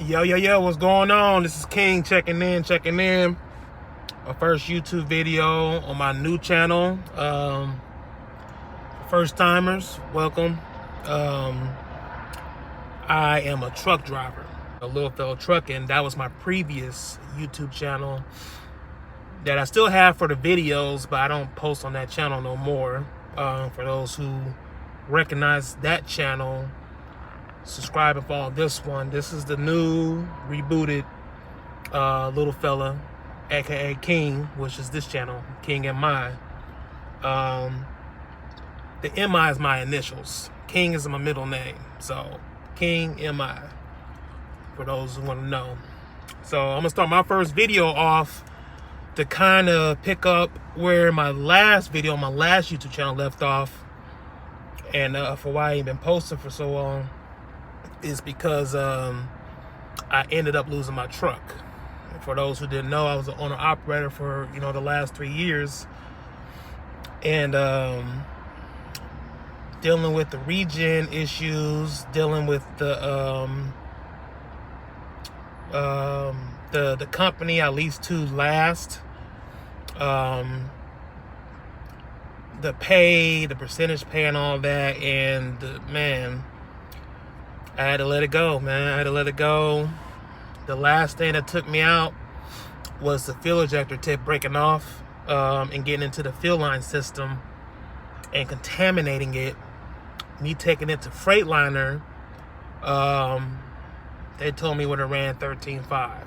Yo, what's going on? This is King checking in. My first YouTube video on my new channel. First timers, welcome. I am a truck driver, a little fellow trucking. That was my previous YouTube channel that I still have for the videos, but I don't post on that channel no more. For those who recognize that channel, subscribe and follow this one. This is the new rebooted little fella, aka King, which is this channel, King MI. The MI is my initials. King is my middle name, so King MI, for those who want to know. So I'm gonna start my first video off to kind of pick up where my last video, my last YouTube channel left off, and for why I ain't been posting for so long is because I ended up losing my truck. And for those who didn't know, I was an owner operator for the last 3 years, and dealing with the regen issues, dealing with the company I leased to last, the pay, the percentage pay, and all that, and man, I had to let it go, man. I had to let it go. The last thing that took me out was the fuel ejector tip breaking off and getting into the fuel line system and contaminating it. Me taking it to Freightliner, they told me it would have ran 13.5.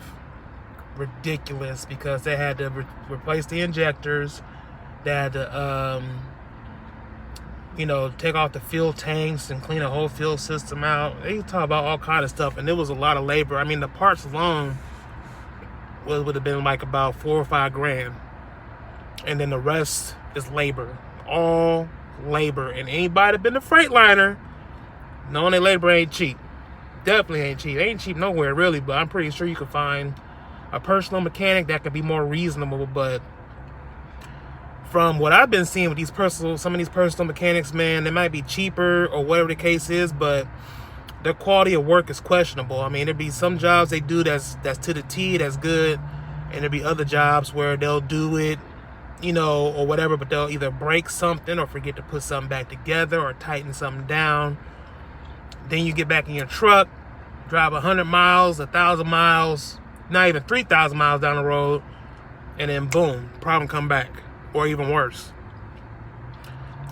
Ridiculous, because they had to replace the injectors. They had to take off the fuel tanks and clean the whole fuel system out. They talk about all kind of stuff, and it was a lot of labor. I mean, the parts alone would have been like about $4 or $5 grand, and then the rest is labor, all labor. And anybody that been to Freightliner, knowing their labor ain't cheap. Definitely ain't cheap. Ain't cheap nowhere really, but I'm pretty sure you could find a personal mechanic that could be more reasonable. But from what I've been seeing with some of these personal mechanics, man, they might be cheaper or whatever the case is, but their quality of work is questionable. I mean, there'd be some jobs they do that's to the T, that's good, and there'd be other jobs where they'll do it, or whatever, but they'll either break something or forget to put something back together or tighten something down. Then you get back in your truck, drive 100 miles, 1,000 miles, not even 3,000 miles down the road, and then boom, problem come back. Or even worse.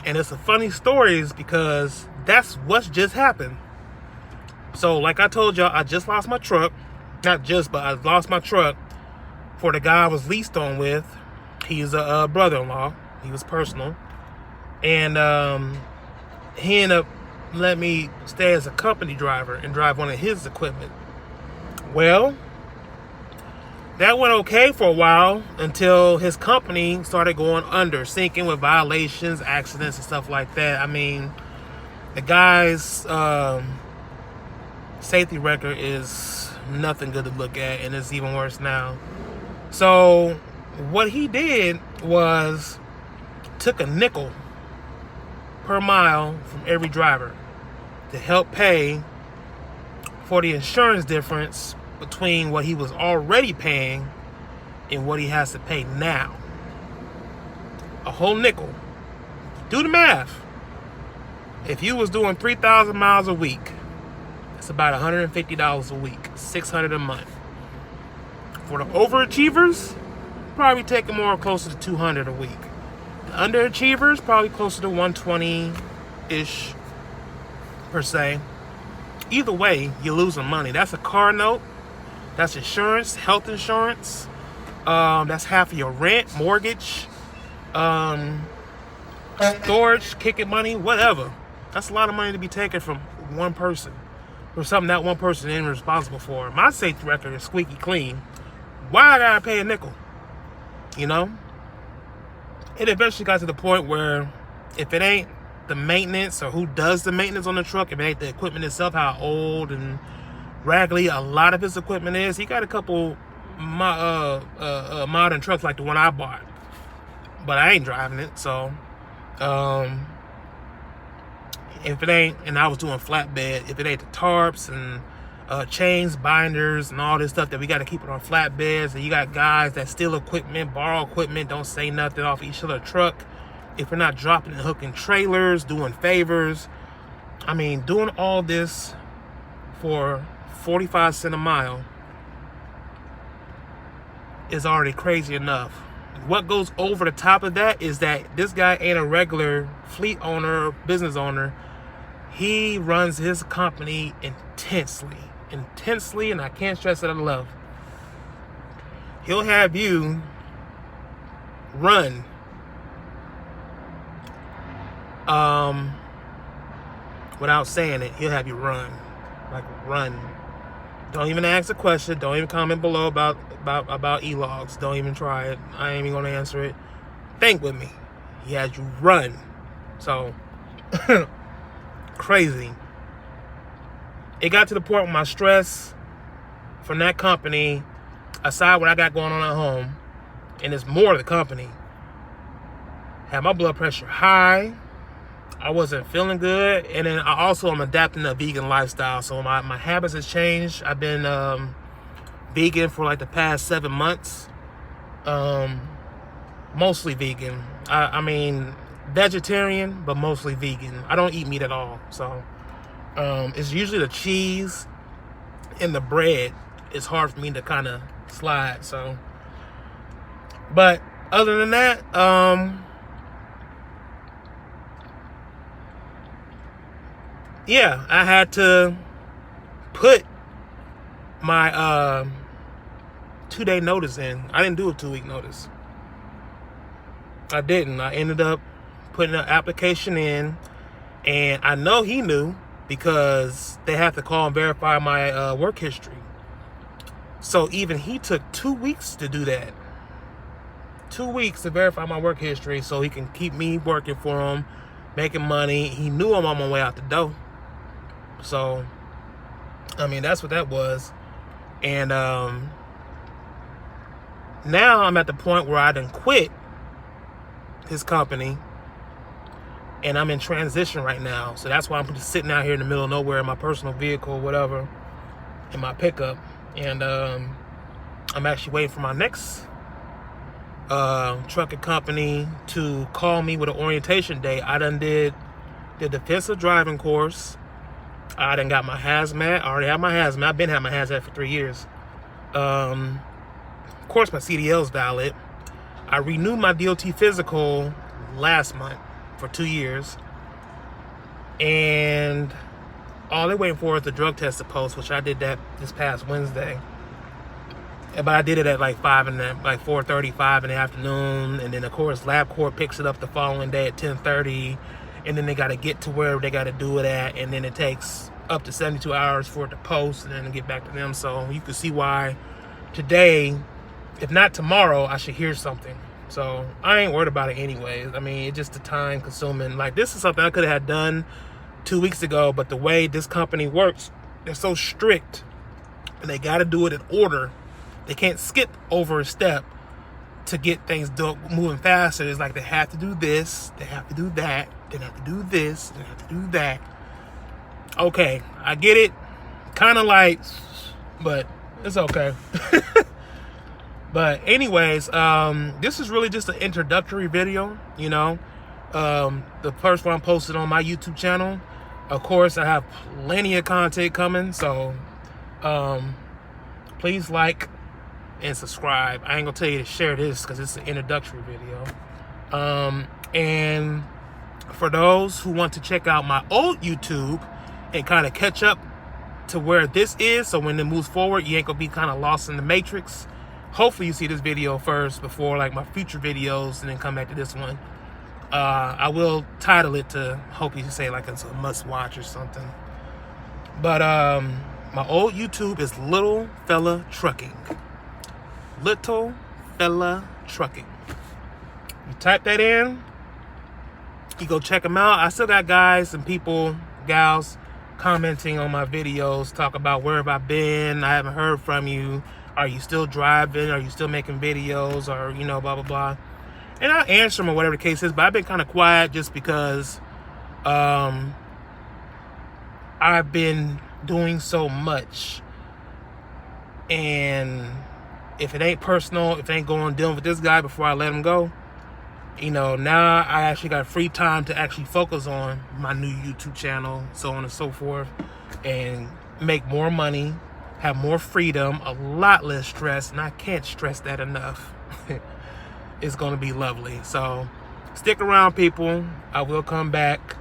And it's a funny stories because that's what's just happened. So like I told y'all, I just lost my truck. Not just, but I lost my truck for the guy I was leased on with. He's a brother-in-law. He was personal. And he ended up letting me stay as a company driver and drive one of his equipment. Well, that went okay for a while until his company started going under, sinking with violations, accidents, and stuff like that. I mean, the guy's safety record is nothing good to look at, and it's even worse now. So what he did was took a nickel per mile from every driver to help pay for the insurance difference between what he was already paying and what he has to pay now. A whole nickel. Do the math. If you was doing 3,000 miles a week, it's about $150 a week, $600 a month. For the overachievers, probably taking more closer to $200 a week. The underachievers, probably closer to $120-ish per se. Either way, you're losing money. That's a car note. That's insurance, health insurance. That's half of your rent, mortgage, storage, kicking money, whatever. That's a lot of money to be taken from one person, for something that one person isn't responsible for. My safety record is squeaky clean. Why I gotta pay a nickel? It eventually got to the point where if it ain't the maintenance or who does the maintenance on the truck, if it ain't the equipment itself, how old and raggedy a lot of his equipment is. He got a couple modern trucks like the one I bought, but I ain't driving it. So if it ain't, and I was doing flatbed, if it ain't the tarps and chains, binders, and all this stuff that we got to keep it on flatbeds. And you got guys that steal equipment, borrow equipment, don't say nothing off each other's truck. If we're not dropping and hooking trailers, doing favors. I mean, doing all this for 45 cents a mile is already crazy enough. What goes over the top of that is that this guy ain't a regular fleet owner, business owner. He runs his company intensely, and I can't stress it enough. He'll have you run without saying it. He'll have you run. Like, run. Don't even ask a question. Don't even comment below about e-logs. Don't even try it. I ain't even gonna answer it. Think with me. He has you run. So crazy. It got to the point where my stress from that company, aside what I got going on at home, and it's more of the company, had my blood pressure high. I wasn't feeling good, and then I also am adapting to a vegan lifestyle, so my habits has changed. I've been vegan for like the past 7 months, mostly vegan. I mean, vegetarian, but mostly vegan. I don't eat meat at all, so it's usually the cheese and the bread. It's hard for me to kind of slide. So, but other than that, yeah, I had to put my 2-day notice in. I didn't do a 2-week notice. I didn't. I ended up putting an application in, and I know he knew because they have to call and verify my work history. So even he took 2 weeks to do that. 2 weeks to verify my work history so he can keep me working for him, making money. He knew I'm on my way out the door. So, I mean, that's what that was. And now I'm at the point where I done quit his company, and I'm in transition right now. So that's why I'm just sitting out here in the middle of nowhere in my personal vehicle, whatever, in my pickup. And I'm actually waiting for my next trucking company to call me with an orientation day. I done did the defensive driving course. I done got my hazmat. I already have my hazmat. I've been having my hazmat for 3 years. Of course, my CDL is valid. I renewed my DOT physical last month for 2 years. And all they're waiting for is the drug test to post, which I did that this past Wednesday. But I did it at like 4:30, 5 in the afternoon. And then, of course, LabCorp picks it up the following day at 10:30. And then they got to get to where they got to do it at. And then it takes up to 72 hours for it to post and then get back to them. So you can see why today, if not tomorrow, I should hear something. So I ain't worried about it anyways. I mean, it's just the time consuming. Like, this is something I could have had done 2 weeks ago. But the way this company works, they're so strict. And they got to do it in order. They can't skip over a step to get things moving faster. It's like they have to do this, they have to do that, they have to do this, they have to do that. Okay, I get it. Kind of like, but it's okay. But anyways, this is really just an introductory video, you know. The first one I posted on my YouTube channel. Of course, I have plenty of content coming, so please like and subscribe. I ain't gonna tell you to share this because it's an introductory video. And for those who want to check out my old YouTube and kind of catch up to where this is, so when it moves forward, you ain't gonna be kind of lost in the matrix. Hopefully you see this video first before like my future videos and then come back to this one. I will title it to hope you say like it's a must watch or something. But my old YouTube is Little Fella Trucking. Little Fella Trucking. You type that in, you go check them out. I still got guys and people, gals, commenting on my videos, talk about where have I been, I haven't heard from you, are you still driving, are you still making videos, or, you know, blah, blah, blah. And I'll answer them or whatever the case is, but I've been kind of quiet just because I've been doing so much, and if it ain't personal, if it ain't going dealing with this guy before I let him go, now I actually got free time to actually focus on my new YouTube channel, so on and so forth, and make more money, have more freedom, a lot less stress, and I can't stress that enough. It's going to be lovely. So stick around, people. I will come back.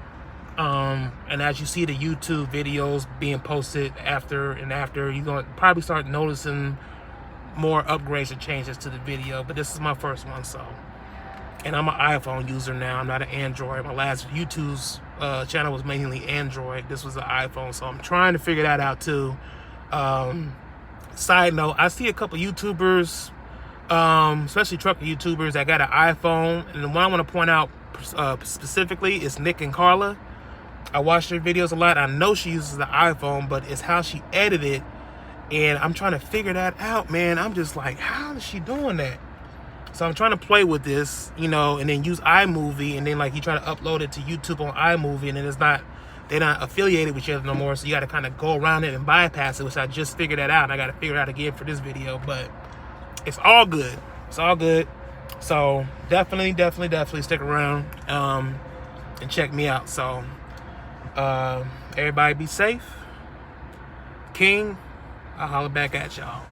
And as you see the YouTube videos being posted after, you're going to probably start noticing more upgrades and changes to the video. But this is my first one, so. And I'm an iPhone user now. I'm not an Android. My last YouTube's channel was mainly Android. This was an iPhone, so I'm trying to figure that out too. Side note, I see a couple YouTubers, especially trucker YouTubers, that got an iPhone. And the one I want to point out specifically is Nick and Carla. I watch their videos a lot. I know she uses the iPhone, but it's how she edited, and I'm trying to figure that out, man. I'm just like, how is she doing that? So I'm trying to play with this, and then use iMovie, and then like you try to upload it to YouTube on iMovie, and then they're not affiliated with each other no more, so you got to kind of go around it and bypass it, which I just figured that out, and I got to figure it out again for this video, but it's all good. It's all good. So definitely stick around and check me out. So everybody be safe. King, I'll holler back at y'all.